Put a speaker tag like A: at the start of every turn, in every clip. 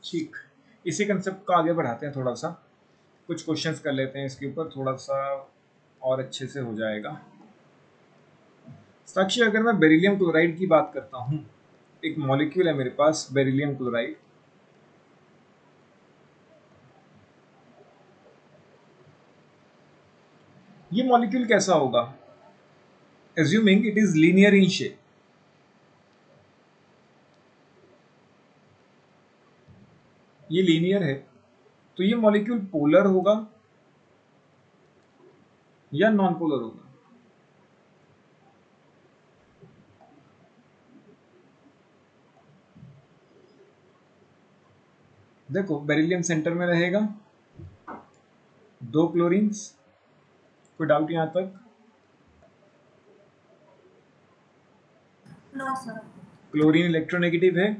A: ठीक, इसी कंसेप्ट को आगे बढ़ाते हैं, थोड़ा सा कुछ क्वेश्चंस कर लेते हैं इसके ऊपर, थोड़ा सा और अच्छे से हो जाएगा। साक्षी, अगर मैं बेरिलियम क्लोराइड की बात करता हूँ, एक मॉलिक्यूल है मेरे पास बेरिलियम क्लोराइड, ये मॉलिक्यूल कैसा होगा? Assuming it is linear in shape, ये लीनियर है, तो ये मॉलिक्यूल पोलर होगा या नॉन पोलर होगा? देखो, बेरिलियम सेंटर में रहेगा, 2 क्लोरीन्स, कोई डाउट यहां तक?
B: No sir.
A: क्लोरीन इलेक्ट्रोनेगेटिव है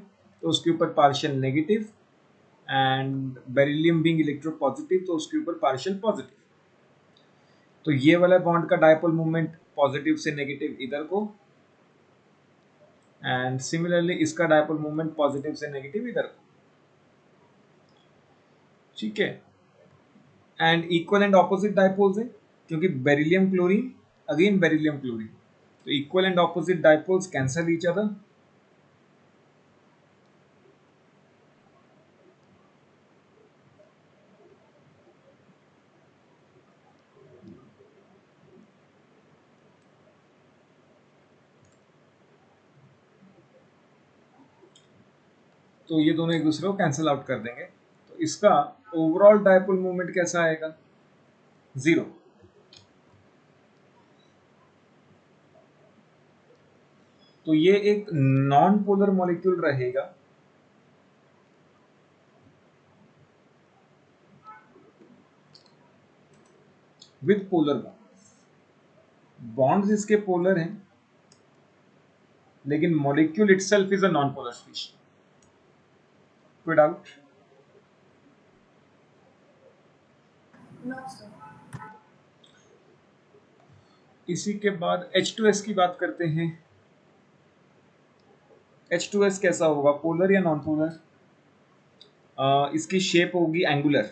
A: तो उसके ऊपर partial negative, and beryllium being electropositive तो उसके ऊपर पार्शियल पॉजिटिव। तो ये वाला बॉन्ड का डायपोल मूवमेंट पॉजिटिव से नेगेटिव इधर को, एंड सिमिलरली इसका डायपोल मूवमेंट पॉजिटिव से नेगेटिव इधर को, ठीक है। And equal and opposite dipoles है, क्योंकि beryllium chlorine again beryllium chlorine, तो equal and opposite dipoles cancel each other. तो ये दोनों एक दूसरे को कैंसिल आउट कर देंगे, तो इसका ओवरऑल डायपोल मूवमेंट कैसा आएगा? 0। तो ये एक नॉन पोलर मॉलिक्यूल रहेगा, विद पोलर बॉन्ड्स। बॉन्ड्स इसके पोलर हैं, लेकिन molecule itself is a non polar species. कोई डाउट?
B: No sir.
A: इसी के बाद H2S की बात करते हैं। H2S कैसा होगा, पोलर या नॉन पोलर? इसकी शेप होगी एंगुलर,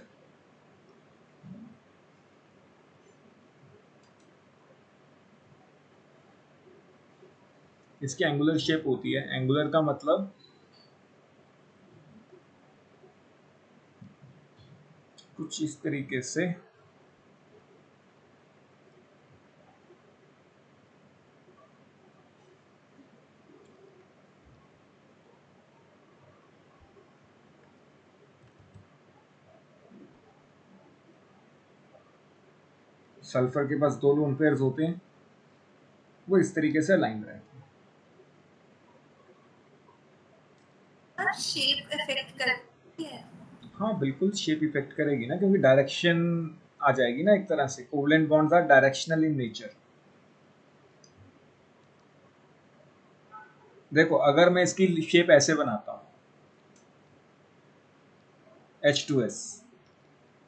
A: इसकी एंगुलर शेप होती है। एंगुलर का मतलब कुछ इस तरीके से, सल्फर के पास 2 लोन पेयर्स होते हैं, वो इस तरीके से अलाइन रहते हैं।
B: शेप इफेक्ट करती है?
A: हाँ बिल्कुल, शेप इफेक्ट करेगी ना, क्योंकि डायरेक्शन आ जाएगी ना एक तरह से। Covalent bonds are directional in nature. देखो, अगर मैं इसकी शेप ऐसे बनाता हूँ, H2S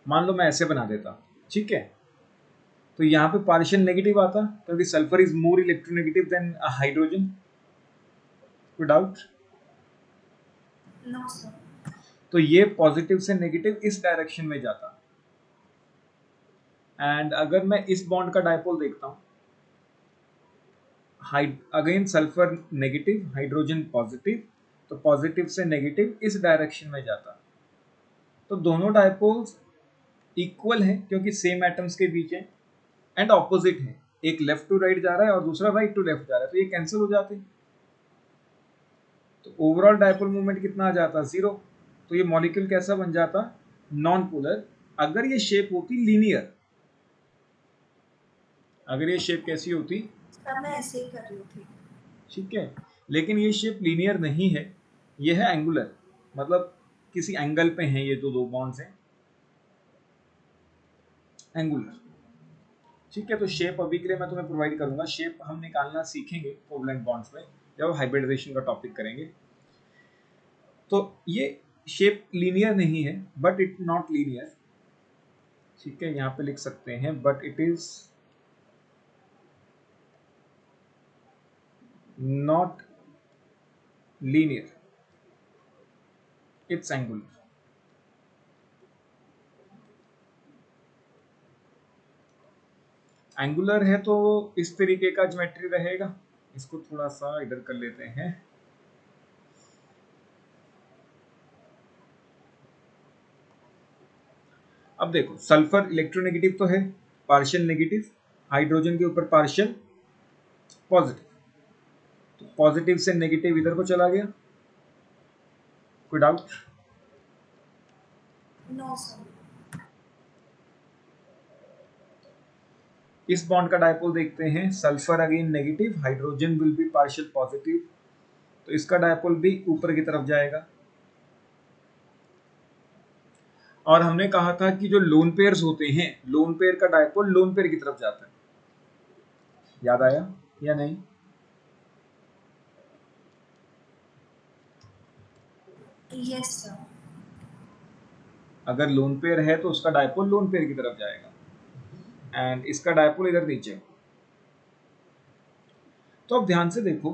A: मान लो मैं ऐसे बना देता, ठीक है, तो यहाँ पे पार्शियल नेगेटिव आता, क्योंकि sulphur is more electronegative than hydrogen. कोई डाउट?
B: No sir.
A: तो ये पॉजिटिव से नेगेटिव इस डायरेक्शन में जाता। एंड अगर मैं इस बॉन्ड का डायपोल देखता हूँ, again sulphur negative, hydrogen positive, तो पॉजिटिव से नेगेटिव इस डायरेक्शन में जाता। तो दोनों डायपोल्स इक्वल हैं, क्योंकि सेम एटम्स के बीच है, एंड ऑपोजिट है, एक लेफ्ट टू राइट जा रहा है और दूसरा राइट टू लेफ्ट जा रहा है, तो ये कैंसिल हो जाते हैं। तो ओवरऑल डायपोल मूवमेंट कितना आ जाता? 0। तो ये मॉलिक्यूल कैसा बन जाता? Non polar. अगर ये शेप होती लीनियर, अगर ये शेप कैसी होती?
B: सर मैं ऐसे ही कर रही थी।
A: ठीक है, लेकिन ये शेप लीनियर नहीं है, ये है एंगुलर, मतलब किसी एंगल पे हैं ये जो 2 बॉन्ड्स हैं, एंगुलर। ठीक है, तो शेप अभी के लिए मैं तुम्हें प्रोवाइड करूंगा, शेप हम निकालना सीखेंगे कोवलेंट बॉन्ड्स में जब हाइब्रिडाइजेशन का टॉपिक करेंगे। तो ये शेप लीनियर नहीं है, बट इट नॉट लीनियर। ठीक है, यहाँ पे लिख सकते हैं but it is not linear, it's angular. Angular है तो इस तरीके का ज्योमेट्री रहेगा। इसको थोड़ा सा इधर कर लेते हैं। अब देखो सल्फर इलेक्ट्रोनेगेटिव तो है, पार्शियल नेगेटिव, हाइड्रोजन के ऊपर पार्शियल पॉजिटिव, तो पॉजिटिव से नेगेटिव इधर को चला गया। कोई डाउट?
B: No sir.
A: इस बॉन्ड का डायपोल देखते हैं, sulphur again negative, hydrogen will be partial positive, तो इसका डायपोल भी ऊपर की तरफ जाएगा। और हमने कहा था कि जो लोन पेयर्स होते हैं, लोन पेयर का डायपोल लोन पेयर की तरफ जाता है, याद आया या नहीं?
B: Yes sir.
A: अगर लोन पेयर है तो उसका डायपोल लोन पेयर की तरफ जाएगा, एंड इसका डायपोल इधर नीचे। तो अब ध्यान से देखो,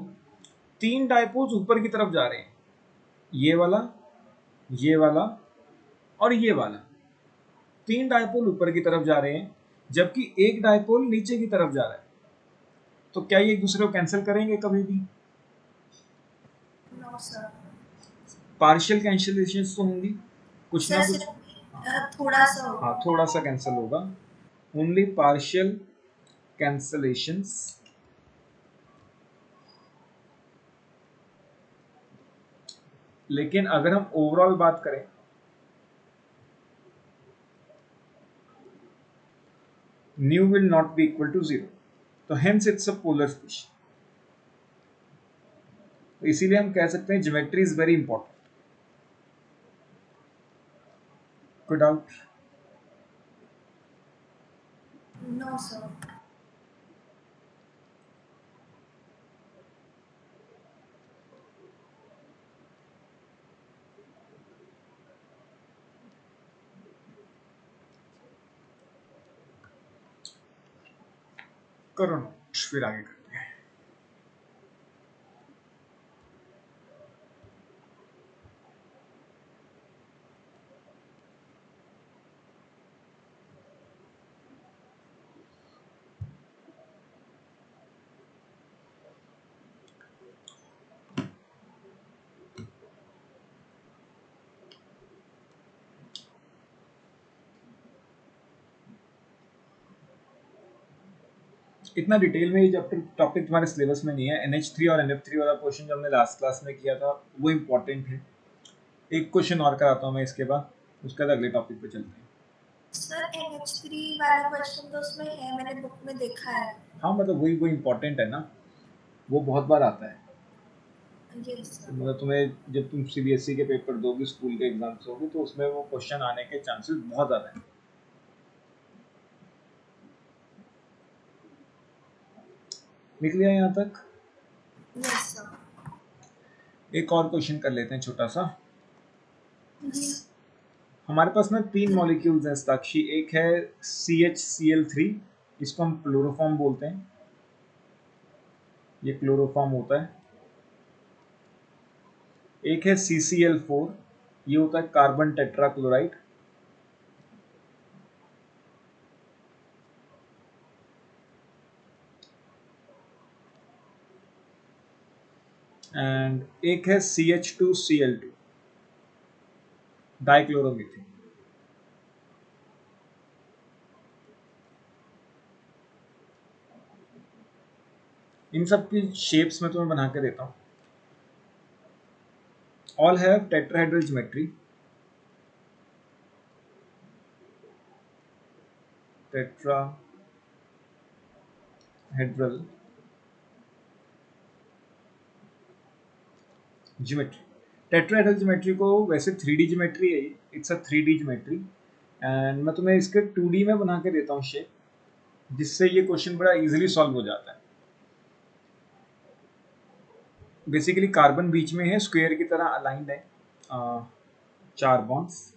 A: 3 डायपोल्स ऊपर की तरफ जा रहे हैं, ये वाला, ये वाला और ये वाला। 3 डायपोल ऊपर की तरफ जा रहे हैं, जबकि एक डायपोल नीचे की तरफ जा रहा है। तो क्या ये एक दूसरे को कैंसिल करेंगे कभी भी?
B: No sir.
A: पार्शियल कैंसिलेशन तो होंगी, कुछ ना
B: सर
A: कुछ।
B: सिर्फ थोड़ा सा होगा।
A: हाँ, थोड़ा सा कैंसिल होगा, ओनली पार्शियल कैंसलेशंस। लेकिन अगर हम ओवरऑल बात करें, new will not be equal to 0, तो hence it's a polar species. तो इसीलिए हम कह सकते हैं ज्योमेट्री इज वेरी इंपॉर्टेंट। कोई डाउट?
B: No sir.
A: करो नोट, फिर आगे करते हैं। इतना डिटेल में ये टॉपिक तुम्हारे सिलेबस में नहीं है। NH3 और NF3 वाला क्वेश्चन जो हमने लास्ट क्लास में किया था वो इम्पोर्टेंट है। एक क्वेश्चन और कराता हूँ मैं इसके बाद, उसके बाद अगले टॉपिक पे चलते हैं।
B: सर NH3 वाला क्वेश्चन तो उसमें है, मैंने बुक में देखा है।
A: हाँ, मतलब वही इम्पोर्टेंट है ना, वो बहुत बार आता है।
B: Yes sir.
A: मतलब तुम्हें जब तुम CBSE के पेपर दोगे, स्कूल के एग्जाम्स होगी, तो उसमें वो क्वेश्चन आने के चांसेस बहुत ज़्यादा हैं। निकलिए यहाँ तक?
B: Yes sir.
A: एक और क्वेश्चन कर लेते हैं छोटा सा।
B: जी।
A: हमारे पास ना 3 मॉलिक्यूल्स हैं साक्षी। एक है CHCl3, इसको हम क्लोरोफॉर्म बोलते हैं, ये क्लोरोफॉर्म होता है। एक है CCl4, ये होता है कार्बन टेट्राक्लोराइड। एंड एक है CH2Cl2, डाइक्लोरोमीथेन। इन सब की शेप्स में तुम्हें बना के देता हूँ। All have tetrahedral geometry, tetrahedral geometry. Tetrahedral geometry को वैसे 3D ज्योमेट्री है, it's a 3D geometry. And मैं तुम्हें इसके 2D में बना के देता हूँ शेप, जिससे ये क्वेश्चन बड़ा इजीली सॉल्व हो जाता है। बेसिकली कार्बन बीच में है, स्क्वायर की तरह अलाइंड है, 4 बॉन्ड्स।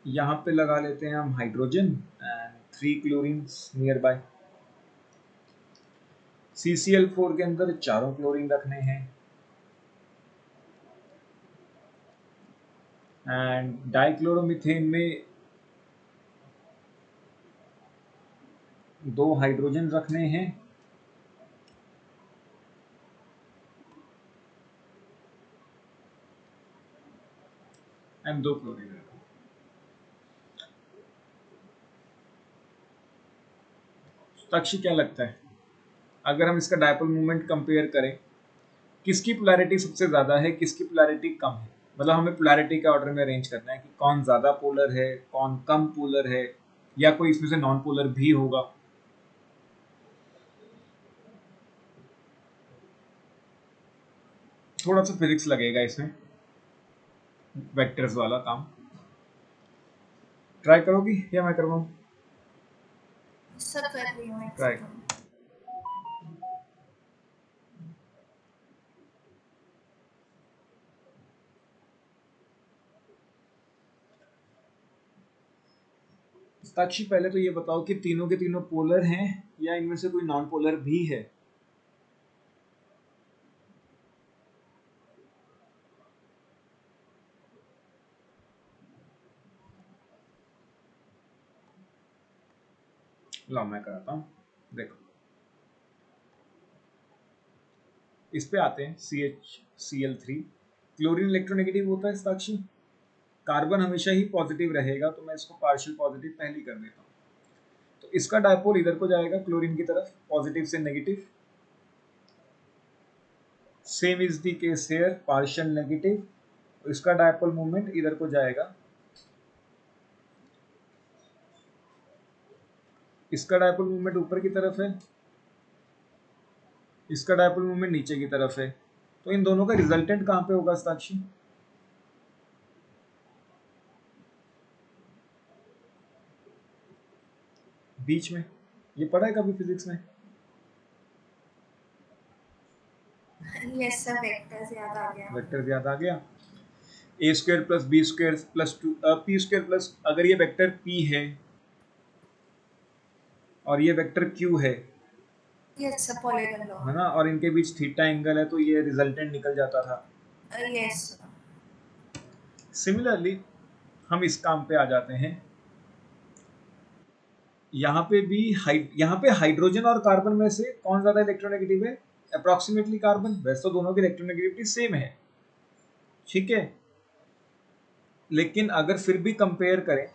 A: यहाँ पे लगा लेते हैं हम hydrogen and 3 chlorine near by. CCl4 के अंदर चारों क्लोरीन रखने हैं एंड डाइक्लोरोमीथेन में 2 हाइड्रोजन रखने हैं एंड 2 क्लोरीन रखने हैं। साक्षी क्या लगता है, अगर हम इसका डायपोल मूवमेंट कंपेयर करें, किसकी पोलैरिटी सबसे ज्यादा है, किसकी पोलैरिटी कम है? मतलब हमें पोलैरिटी के ऑर्डर में अरेंज करना है कि कौन ज्यादा पोलर है, कौन कम पोलर है, या कोई इसमें से नॉन पोलर भी होगा। थोड़ा सा फिजिक्स लगेगा इसमें, वेक्टर्स वाला काम। ट्राई करोगी या मैं करवाऊं?
B: सब कर रही हूँ
A: ट्राई। साक्षी पहले तो ये बताओ कि तीनों के तीनों पोलर हैं या इनमें से कोई नॉन पोलर भी है? लो मैं कराता हूँ, देखो इस पे आते हैं। CHCl3 क्लोरीन इलेक्ट्रोनेगेटिव होता है साक्षी, कार्बन हमेशा ही पॉजिटिव रहेगा, तो मैं इसको पार्शियल पॉजिटिव पहले कर देता हूँ। तो इसका डायपोल इधर को जाएगा क्लोरीन की तरफ, पॉजिटिव से negative. Same is the case here, partial negative, इसका डायपोल मूवमेंट इधर को जाएगा। इसका डायपोल मूवमेंट ऊपर की तरफ है, इसका डायपोल मूवमेंट नीचे की तरफ है। तो इन दोनों का रिजल्टेंट कहां पे होगा साक्षी? बीच में। ये पढ़ा है कभी फिजिक्स में?
B: यस सर, वेक्टर्स याद आ गया।
A: वेक्टर्स याद आ गया। A square plus B square plus 2 P square plus, अगर ये वेक्टर पी है और ये वेक्टर क्यू है,
B: यस सर, पॉलीगन लॉ
A: है ना, और इनके बीच थीटा एंगल है, तो ये रिजल्टेंट निकल जाता था।
B: यस।
A: सिमिलरली हम इस काम पे आ जाते हैं। यहाँ पे भी यहाँ पे हाइड्रोजन और कार्बन में से कौन ज्यादा इलेक्ट्रोनेगेटिव है? Approximately carbon. वैसे तो दोनों की इलेक्ट्रोनेगेटिविटी सेम है, ठीक है, लेकिन अगर फिर भी कंपेयर करें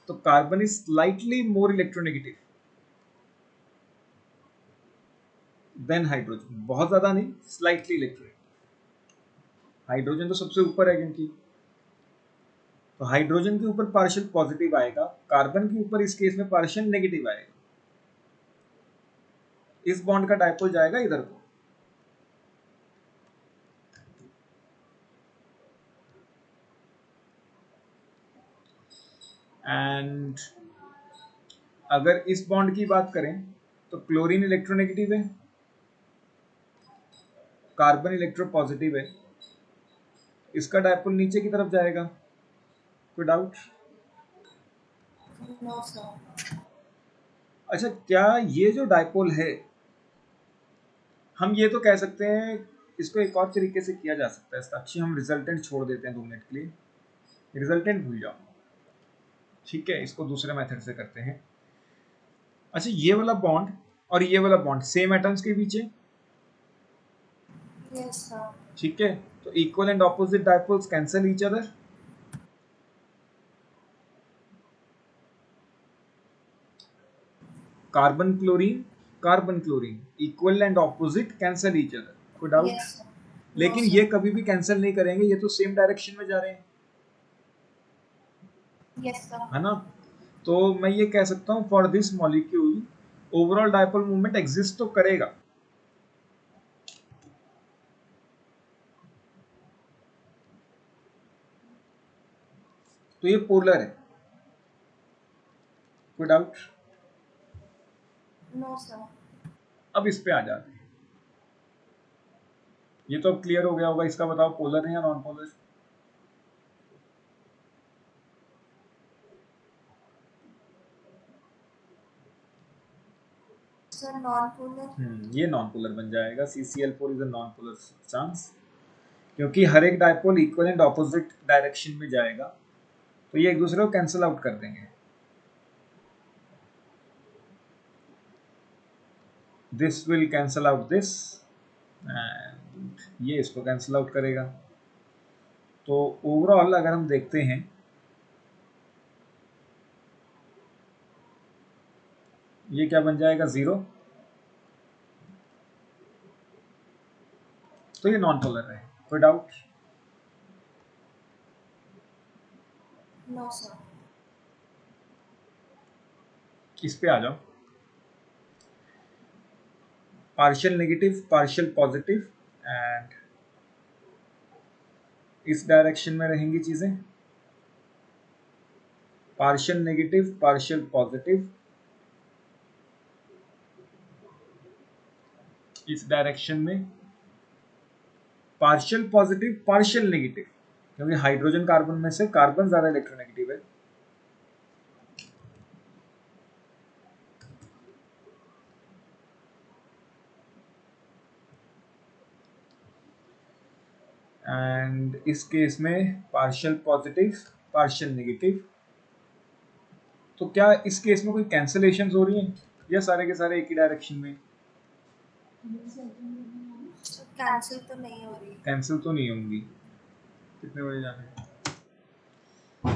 A: तो carbon is slightly more electronegative than hydrogen. बहुत ज्यादा नहीं, स्लाइटली इलेक्ट्रोनेगेटिव। हाइड्रोजन तो सबसे ऊपर है क्योंकि, तो हाइड्रोजन के ऊपर पार्शियल पॉजिटिव आएगा, कार्बन के ऊपर इस केस में पार्शियल नेगेटिव आएगा। इस बॉन्ड का डायपोल जाएगा इधर को। एंड अगर इस बॉन्ड की बात करें तो क्लोरीन इलेक्ट्रोनेगेटिव है, कार्बन इलेक्ट्रोपॉजिटिव है, इसका डायपोल नीचे की तरफ जाएगा। कोई डाउट?
B: No sir.
A: अच्छा, क्या ये जो डायपोल है, हम ये तो कह सकते हैं, इसको एक और तरीके से किया जा सकता है साक्षी, हम रिजल्टेंट छोड़ देते हैं 2 मिनट के लिए, रिजल्टेंट भूल जाओ, ठीक है, इसको दूसरे मेथड से करते हैं। अच्छा, ये वाला बॉन्ड और ये वाला बॉन्ड सेम एटम्स के बीच है,
B: यस सर।
A: ठीक है, तो equal and opposite dipoles cancel each other. Carbon chlorine equal and opposite cancel each other. कोई डाउट?
B: Yes sir.
A: लेकिन ये कभी भी कैंसिल नहीं करेंगे, ये तो सेम डायरेक्शन में जा रहे हैं,
B: यस सर।
A: है ना। तो मैं ये कह सकता हूँ for this molecule overall dipole movement exist तो करेगा, तो ये पोलर है। कोई डाउट?
B: No sir.
A: अब इस पे आ जाते हैं। ये तो अब क्लियर हो गया होगा, इसका बताओ पोलर है या non polar?
B: Sir non polar.
A: ये नॉन पोलर बन जाएगा। CCl4 is a non polar substance, क्योंकि हर एक dipole equal and opposite direction में जाएगा, तो ये एक दूसरे को कैंसिल आउट कर देंगे। This will cancel out this, and ये इसको कैंसिल आउट करेगा। तो ओवरऑल अगर हम देखते हैं, ये क्या बन जाएगा, 0। तो ये नॉन पोलर है। कोई डाउट?
B: No sir.
A: इस पे आ जाओ। Partial negative, partial positive, and इस डायरेक्शन में रहेंगी चीजें। पार्शियल नेगेटिव, पार्शियल पॉजिटिव, इस डायरेक्शन में। पार्शियल पॉजिटिव, पार्शियल नेगेटिव, क्योंकि हाइड्रोजन कार्बन में से कार्बन ज्यादा इलेक्ट्रोनेगेटिव है। एंड इस केस में पार्शियल पॉजिटिव, पार्शियल नेगेटिव। तो क्या इस केस में कोई कैंसलेशन हो रही है, या सारे के सारे एक ही डायरेक्शन में?
B: कैंसिल तो नहीं हो रही।
A: कैंसिल तो नहीं होंगी। कितने बजे जाना है?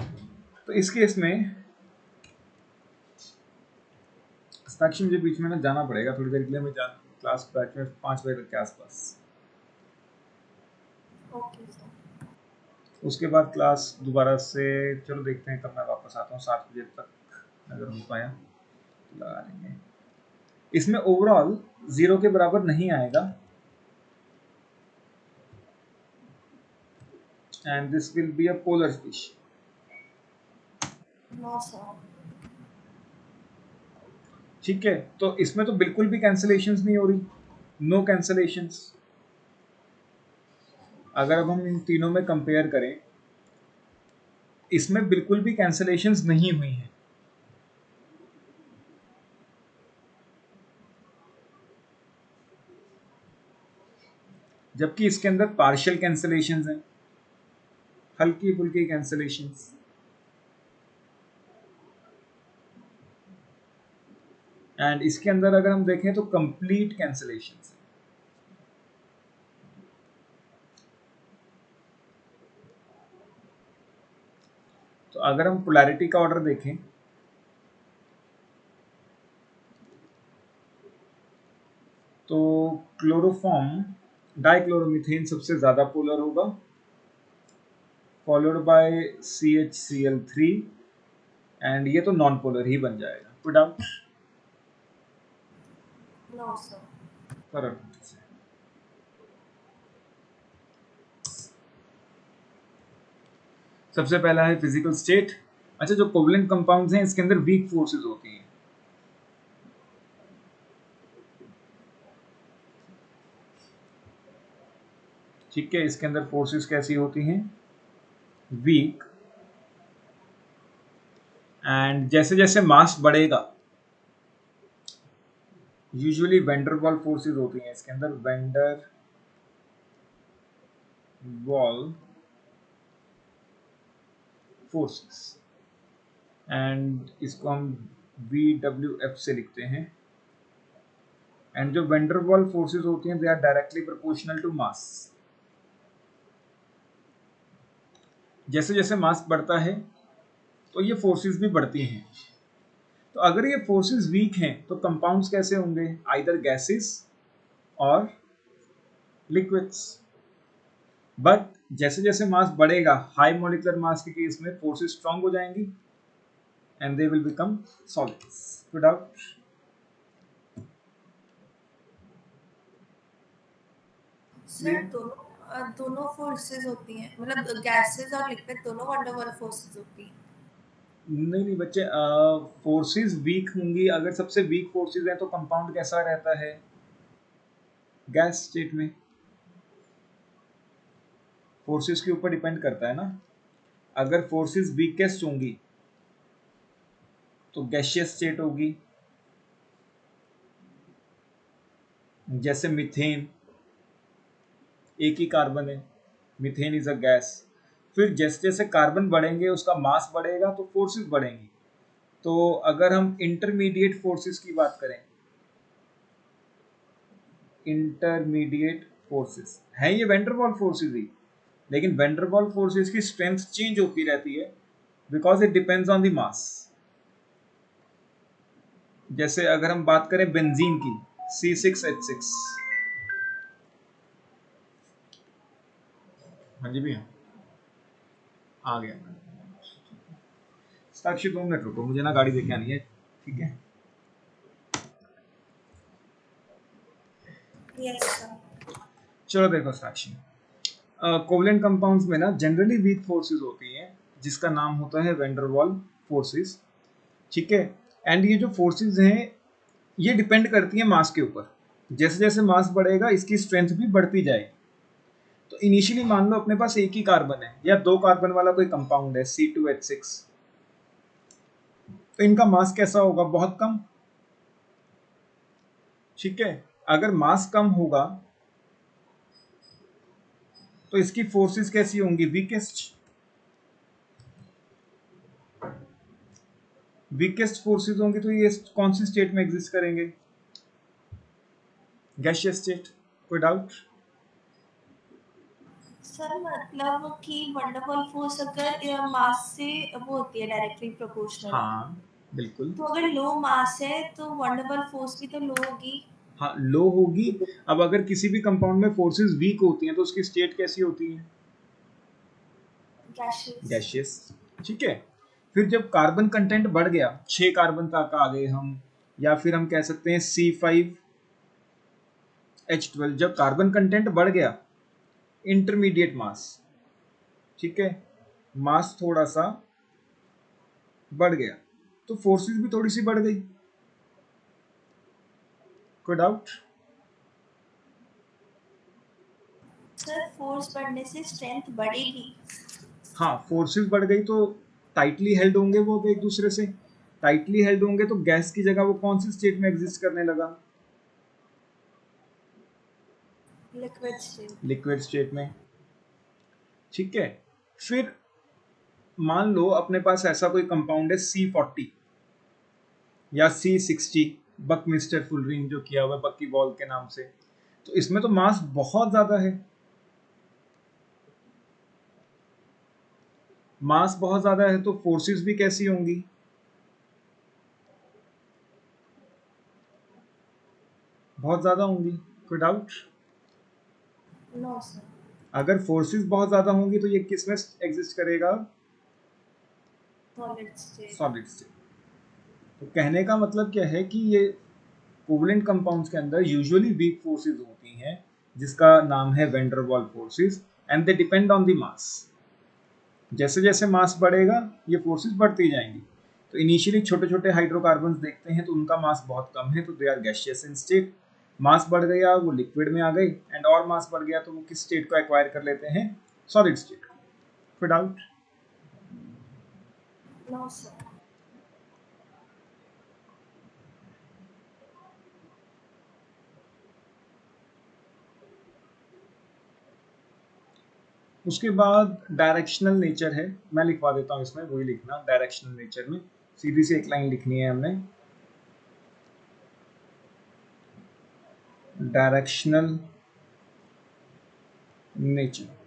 A: तो इस केस में साक्षी, मुझे बीच में ना जाना पड़ेगा थोड़ी देर के लिए। मैं क्लास बैच में 5 बजे तक के आसपास।
B: Okay sir.
A: उसके बाद क्लास दोबारा से, चलो देखते हैं कब मैं वापस आता हूँ। 7 बजे तक अगर हो पाया तो लगा लेंगे। इसमें ओवरऑल 0 के बराबर नहीं आएगा, and this will be a polar fish.
B: No sir.
A: ठीक है, तो इसमें तो बिल्कुल भी कैंसलेशंस नहीं हो रही, नो कैंसलेशंस। अगर अब हम इन तीनों में कंपेयर करें, इसमें बिल्कुल भी कैंसलेशंस नहीं हुई हैं। जबकि इसके अंदर पार्शियल कैंसलेशंस हैं, हल्की फुल्की कैंसलेशंस। एंड इसके अंदर अगर हम देखें तो कंप्लीट कैंसलेशंस हैं। तो अगर हम पोलैरिटी का ऑर्डर देखें, तो क्लोरोफॉर्म डाइक्लोरोमीथेन सबसे ज्यादा पोलर होगा, फॉलोड बाय CHCl3, एंड ये तो नॉन पोलर ही बन जाएगा। कोई डाउट?
B: No sir.
A: फर्क सबसे पहला है फिजिकल स्टेट। अच्छा, जो कोवलेंट कंपाउंड्स हैं इसके अंदर वीक फोर्सेस होती हैं। ठीक है, इसके अंदर फोर्सेस कैसी होती हैं, वीक। एंड जैसे जैसे मास बढ़ेगा, यूजुअली वेंडर वॉल फोर्सेस होती हैं इसके अंदर, वेंडर वॉल फोर्सेस, एंड इसको हम VWF से लिखते हैं। एंड जो वेंडर वॉल फोर्सेस होती हैं, they are directly proportional to mass. जैसे जैसे मास बढ़ता है तो ये फोर्सेस भी बढ़ती हैं। तो अगर ये फोर्सेस वीक हैं तो कंपाउंड्स कैसे होंगे, आइदर गैसेस और लिक्विड्स। बट जैसे जैसे मास बढ़ेगा, हाई मॉलिक्यूलर मास के केस में फोर्सेस स्ट्रांग हो जाएंगी and they will become solids. Without
B: sir दोनों फोर्सेस होती हैं, मतलब गैसेस और लिक्विड दोनों वंडर वॉल फोर्सेस होती हैं।
A: नहीं बच्चे, फोर्सेस वीक होंगी। अगर सबसे वीक फोर्सेस हैं तो कंपाउंड कैसा रहता है, गैस स्टेट में। फोर्सेस के ऊपर डिपेंड करता है ना। अगर फोर्सेस वीकेस्ट होंगी तो गैसियस स्टेट होगी, जैसे मीथेन, एक ही कार्बन है, मीथेन इज अ गैस। फिर जैसे जैसे कार्बन बढ़ेंगे उसका मास बढ़ेगा तो फोर्सेस बढ़ेंगी। तो अगर हम इंटरमीडिएट फोर्सेस की बात करें, इंटरमीडिएट फोर्सेस हैं ये वेंडरवॉल फोर्सेस ही, लेकिन वेंडरवॉल फोर्सेस की स्ट्रेंथ चेंज होती रहती है because it depends on the mass. जैसे अगर हम बात करें बेंजीन की, C6H6। हाँ जी भैया, आ गया। साक्षी 2 मिनट रुको, मुझे ना गाड़ी देखे आनी है, ठीक है।
B: Yes sir.
A: चलो देखो साक्षी, कोवलेंट कंपाउंड्स में ना जनरली वीक फोर्सेस होती हैं जिसका नाम होता है वेंडरवॉल फोर्सेस, ठीक है। एंड ये जो फोर्सेस हैं ये डिपेंड करती हैं मास के ऊपर। जैसे जैसे मास बढ़ेगा इसकी स्ट्रेंथ भी बढ़ती जाएगी। तो इनिशियली मान लो अपने पास एक ही कार्बन है या 2 कार्बन वाला कोई कंपाउंड है C2H6, तो इनका मास कैसा होगा? बहुत कम, ठीक है। अगर मास कम होगा तो इसकी फोर्सेस कैसी होंगी? वीकेस्ट। वीकेस्ट फोर्सेस होंगी तो ये कौन सी स्टेट में एग्जिस्ट करेंगे? Gaseous state. कोई डाउट?
B: सर मतलब कि वंडरफुल फोर्स अगर मास से वो होती है डायरेक्टली प्रोपोर्शनल,
A: हाँ बिल्कुल।
B: तो अगर लो मास है तो वंडरफुल फोर्स भी तो लो होगी।
A: हाँ लो होगी। अब अगर किसी भी कंपाउंड में फोर्सेस वीक होती हैं तो उसकी स्टेट कैसी होती है?
B: गैशियस।
A: गैसियस, ठीक है। फिर जब कार्बन कंटेंट बढ़ गया, 6 कार्बन तक आ गए हम, या फिर हम कह सकते हैं C5H12, जब कार्बन कंटेंट बढ़ गया, इंटरमीडिएट मास, ठीक है, मास थोड़ा सा बढ़ गया तो फोर्सेस भी थोड़ी सी बढ़ गई। कोई डाउट?
B: सर फोर्स बढ़ने से स्ट्रेंथ बढ़ेगी।
A: हाँ फोर्सेस बढ़ गई तो टाइटली हेल्ड होंगे वो अब एक दूसरे से। टाइटली हेल्ड होंगे तो गैस की जगह वो कौन सी स्टेट में एग्जिस्ट करने लगा?
B: Liquid state.
A: लिक्विड स्टेट में, ठीक है। फिर मान लो अपने पास ऐसा कोई कंपाउंड है C40 या C60, बकमिस्टर फुलरिंग जो किया हुआ है बक्की बॉल के नाम से, तो इसमें तो मास बहुत ज्यादा है। मास बहुत ज्यादा है तो फोर्सेस भी कैसी होंगी? बहुत ज्यादा होंगी। कोई डाउट?
B: No sir.
A: अगर फोर्सेस बहुत ज्यादा होंगी तो ये किस में एग्जिस्ट करेगा?
B: Solid state.
A: Solid state. तो कहने का मतलब क्या है कि ये कोवलेंट कंपाउंड्स के अंदर यूजुअली वीक फोर्सेस होती हैं जिसका नाम है Van der Waals forces, and they depend on the mass. जैसे जैसे मास बढ़ेगा ये फोर्सेस बढ़ती जाएंगी। तो इनिशियली छोटे छोटे हाइड्रोकार्बन्स देखते हैं तो उनका मास बहुत कम है तो they are gaseous in state. Mass बढ़ गया वो लिक्विड में आ गई, एंड और मास बढ़ गया तो वो किस स्टेट को एक्वायर कर लेते हैं? Solid state. फिर डाउट?
B: No sir.
A: उसके बाद डायरेक्शनल नेचर है, मैं लिखवा देता हूँ इसमें, वही लिखना डायरेक्शनल नेचर में। सीधी सी एक लाइन लिखनी है हमने, directional nature.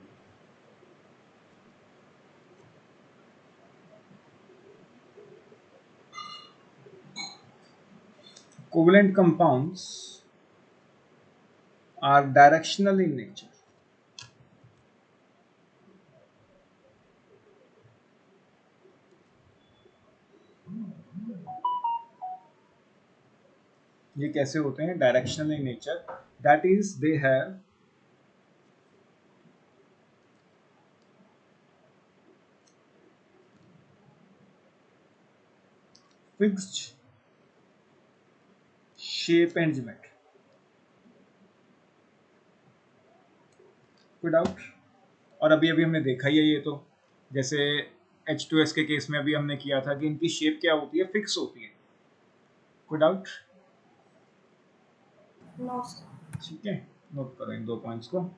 A: Covalent compounds are directional in nature. ये कैसे होते हैं directional in nature? That is they have fixed shape and geometry. कोई डाउट? और अभी अभी हमने देखा ही है ये तो, जैसे H2S के केस में अभी हमने किया था कि इनकी शेप क्या होती है? फिक्स होती है। कोई डाउट?
B: No sir.
A: ठीक है, नोट करो इन 2 पॉइंट्स को।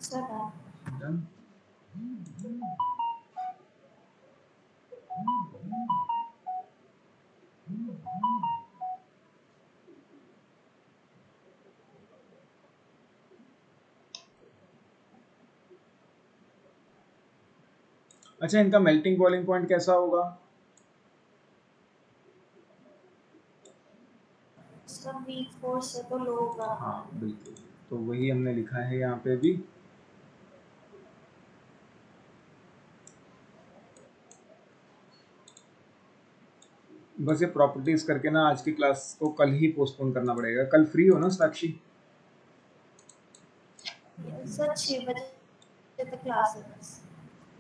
B: Sir
A: done. अच्छा, इनका मेल्टिंग बॉइलिंग पॉइंट कैसा होगा?
B: सर V4 से तो लो होगा।
A: हाँ बिल्कुल, तो वही हमने लिखा है यहाँ पे भी। बस ये प्रॉपर्टीज करके ना आज की क्लास को कल ही पोस्टपोन करना पड़ेगा। कल फ्री हो ना साक्षी?
B: सर 6 बजे तक क्लास है बस।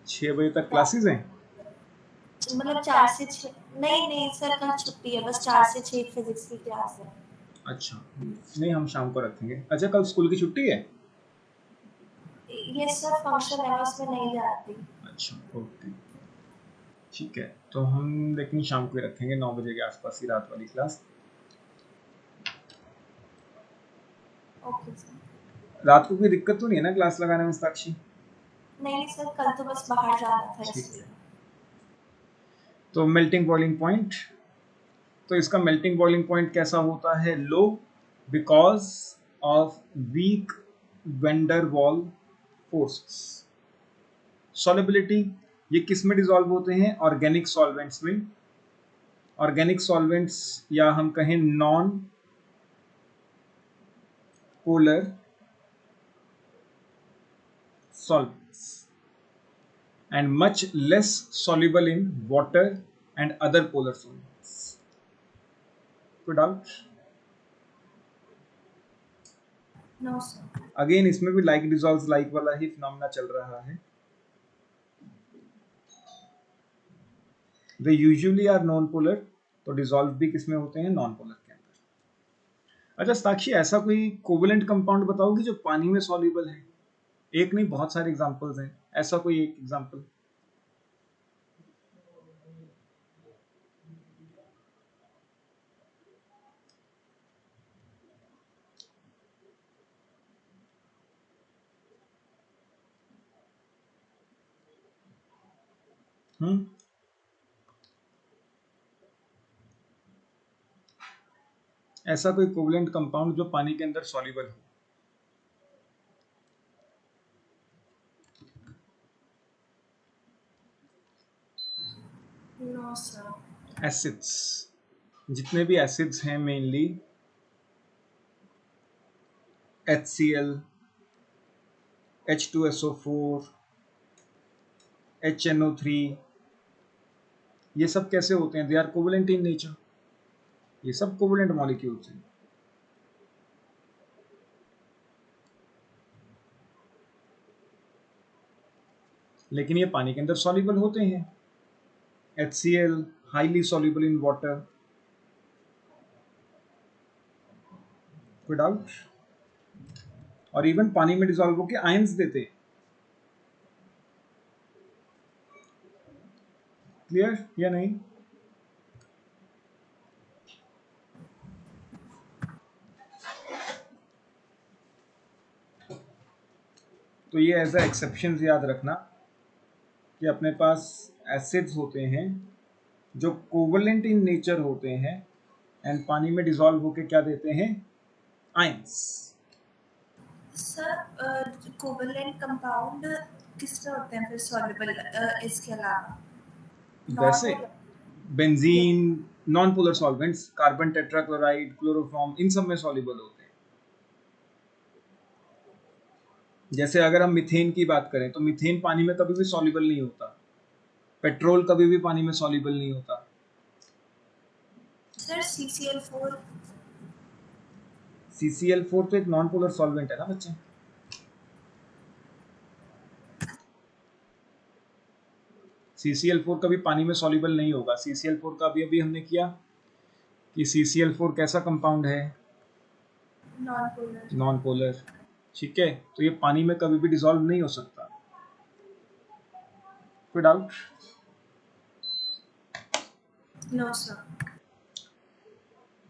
A: 6 बजे तक क्लासेस हैं?
B: मतलब 4 से 6 नहीं नहीं सर, कल छुट्टी है, बस 4 से 6 फिजिक्स की क्लास है।
A: अच्छा, नहीं हम शाम को रखेंगे। अच्छा, कल स्कूल की छुट्टी है?
B: ये सर फंक्शन है, मैं उसमें नहीं जाती।
A: अच्छा ओके, ठीक है, तो हम लेकिन शाम को ही रखेंगे 9 बजे के आसपास ही, रात वाली क्लास।
B: Okay sir.
A: रात को कोई दिक्कत तो नहीं है ना क्लास लगाने में साक्षी?
B: नहीं सर, कल तो बस बाहर जाना था
A: ठीक
B: इसलिए।
A: है, तो मेल्टिंग बॉइलिंग पॉइंट, तो इसका मेल्टिंग बॉइलिंग पॉइंट कैसा होता है? Low, because of weak van der Waals forces. Solubility, ये किस में डिसॉल्व होते हैं? ऑर्गेनिक सॉल्वेंट्स में। ऑर्गेनिक सॉल्वेंट्स या हम कहें non polar solvents and much less soluble in water and other polar solvents. कोई डाउट?
B: No sir.
A: अगेन इसमें भी लाइक डिसॉल्व्स लाइक वाला ही फिनोमेना चल रहा है। वे यूजुअली आर नॉन पोलर, तो डिसॉल्व भी किसमें होते हैं? नॉन पोलर के अंदर। अच्छा साक्षी, ऐसा कोई कोवेलेंट कंपाउंड बताओगी जो पानी में सॉल्युबल है? एक नहीं, बहुत सारे एग्जांपल्स हैं, ऐसा कोई एक एग्जांपल। ऐसा कोई कोवेलेंट कंपाउंड जो पानी के अंदर सॉल्युबल हो?
B: No sir.
A: एसिड्स, जितने भी एसिड्स हैं मेनली HCl, H2SO4, HNO3, ये सब कैसे होते हैं? They are covalent in nature, ये सब कोवेलेंट मॉलिक्यूल्स हैं। लेकिन ये पानी के अंदर सॉल्युबल होते हैं। HCl highly soluble in water. कोई डाउट? और इवन पानी में डिसॉल्व होकर आयंस देते हैं। क्लियर या नहीं? तो ये एज अ एक्सेप्शन याद रखना कि अपने पास एसिड्स होते हैं जो कोवेलेंट इन नेचर होते हैं एंड पानी में डिसॉल्व होकर क्या देते हैं? आयंस।
B: सर कोवेलेंट कंपाउंड किसमें होते हैं फिर सॉल्युबल, इसके अलावा?
A: वैसे benzene, non polar solvents, carbon tetrachloride, chloroform, इन सब में सॉल्युबल होते हैं। जैसे अगर हम मीथेन की बात करें तो मीथेन पानी में कभी भी सॉल्युबल नहीं होता। पेट्रोल कभी भी पानी में सॉल्युबल नहीं होता।
B: Sir CCl4?
A: CCl4 तो एक नॉन पोलर सॉल्वेंट है ना बच्चे। CCl4 कभी पानी में सॉल्युबल नहीं होगा। CCl4 का अभी अभी हमने किया कि CCl4 कैसा कंपाउंड है?
B: Non polar.
A: Non polar. ठीक है, तो ये पानी में कभी भी डिसॉल्व नहीं हो सकता। कोई डाउट?
B: No sir.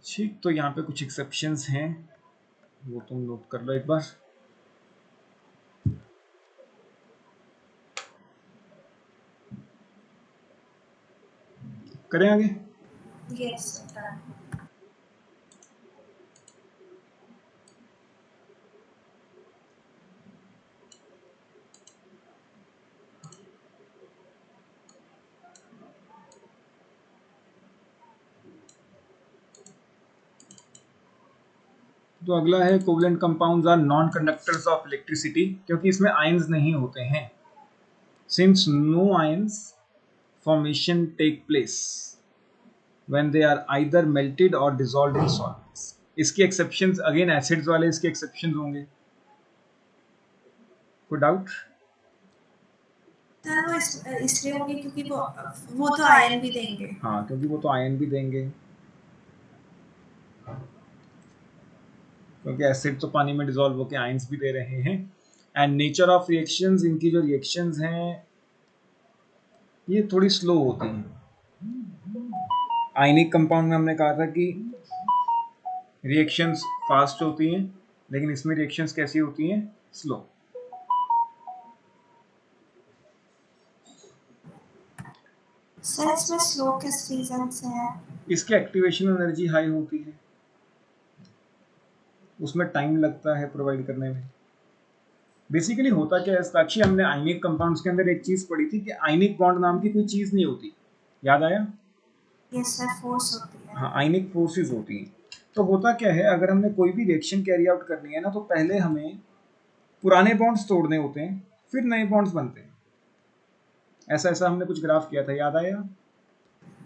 A: ठीक, तो यहाँ पे कुछ एक्सेप्शंस हैं, वो तुम नोट कर लो एक बार। करें आगे?
B: Yes sir.
A: तो अगला है covalent compounds are non conductors of electricity, क्योंकि इसमें आयंस नहीं होते हैं। Since no ions formation take place when they are either melted or dissolved in solvents. इसके एक्सेप्शंस अगेन एसिड्स वाले इसके एक्सेप्शंस होंगे। कोई डाउट?
B: सर वो इसलिए होंगे क्योंकि वो तो आयन भी देंगे।
A: हाँ, क्योंकि वो तो आयन भी देंगे, क्योंकि एसिड तो पानी में डिसॉल्व होकर आयंस भी दे रहे हैं। एंड नेचर ऑफ रिएक्शंस, इनकी जो रिएक्शंस हैं ये थोड़ी स्लो होती हैं। आयनिक कंपाउंड में हमने कहा था कि रिएक्शंस फास्ट होती हैं, लेकिन इसमें रिएक्शंस कैसी होती हैं? स्लो।
B: सर इसमें स्लो किस रीजन से है?
A: इसके एक्टिवेशन एनर्जी हाई होती है, उसमें टाइम लगता है प्रोवाइड करने में। बेसिकली होता क्या है साक्षी, हमने आयनिक कंपाउंड्स के अंदर एक चीज पढ़ी थी कि आयनिक बॉन्ड नाम की कोई चीज नहीं होती, याद आया?
B: यस सर, फोर्स होती है।
A: हाँ, आयनिक फोर्सेस होती हैं। तो होता क्या है, अगर हमने कोई भी रिएक्शन कैरी आउट करनी है ना, तो पहले हमें पुराने बॉन्ड्स तोड़ने होते हैं, फिर नए बॉन्ड्स बनते हैं। ऐसा ऐसा हमने कुछ ग्राफ किया था, याद आया?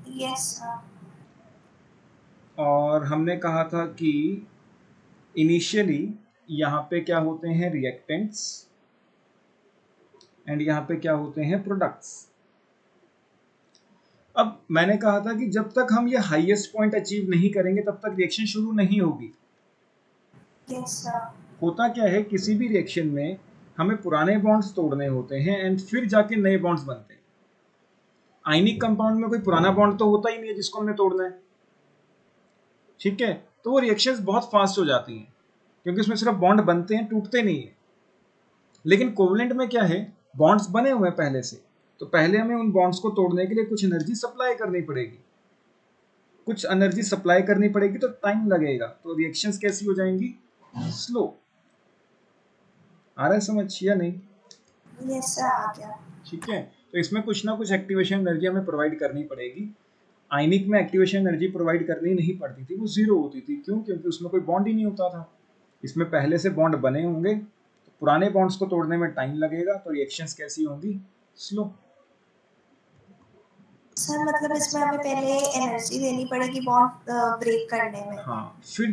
B: Yes sir.
A: और हमने कहा था कि इनिशियली यहाँ पे क्या होते हैं? रिएक्टेंट्स, एंड यहाँ पे क्या होते हैं? प्रोडक्ट्स। अब मैंने कहा था कि जब तक हम ये हाईएस्ट पॉइंट अचीव नहीं करेंगे तब तक रिएक्शन शुरू नहीं होगी।
B: Yes sir.
A: होता क्या है, किसी भी रिएक्शन में हमें पुराने बॉन्ड्स तोड़ने होते हैं एंड फिर जाके नए बॉन्ड्स बनते हैं। आयनिक कंपाउंड में कोई पुराना बॉन्ड तो होता ही नहीं है जिसको हमने तोड़ना है, ठीक है? तो वो रिएक्शंस बहुत फास्ट हो जाती हैं, क्योंकि उसमें सिर्फ बॉन्ड बनते हैं, टूटते नहीं है। लेकिन कोवलेंट में क्या है, बॉन्ड्स बने हुए हैं पहले से, तो पहले हमें उन बॉन्ड्स को तोड़ने के लिए कुछ एनर्जी सप्लाई करनी पड़ेगी। कुछ एनर्जी सप्लाई करनी पड़ेगी तो टाइम लगेगा, तो रिएक्शंस कैसी हो जाएंगी? स्लो। आ रहा है समझ या नहीं?
B: यस सर, आ गया।
A: ठीक है, तो इसमें कुछ ना कुछ एक्टिवेशन एनर्जी हमें प्रोवाइड करनी पड़ेगी। आयनिक में एक्टिवेशन एनर्जी प्रोवाइड करनी नहीं पड़ती थी, वो जीरो होती थी। क्यों? क्योंकि उसमें कोई बॉन्ड ही नहीं होता था। इसमें पहले से बॉन्ड बने होंगे, तो पुराने बॉन्ड्स को तोड़ने में टाइम लगेगा, तो रिएक्शंस कैसी होंगी? स्लो।
B: सर मतलब इसमें हमें पहले एनर्जी देनी पड़ेगी बॉन्ड ब्रेक करने में।
A: हाँ, फिर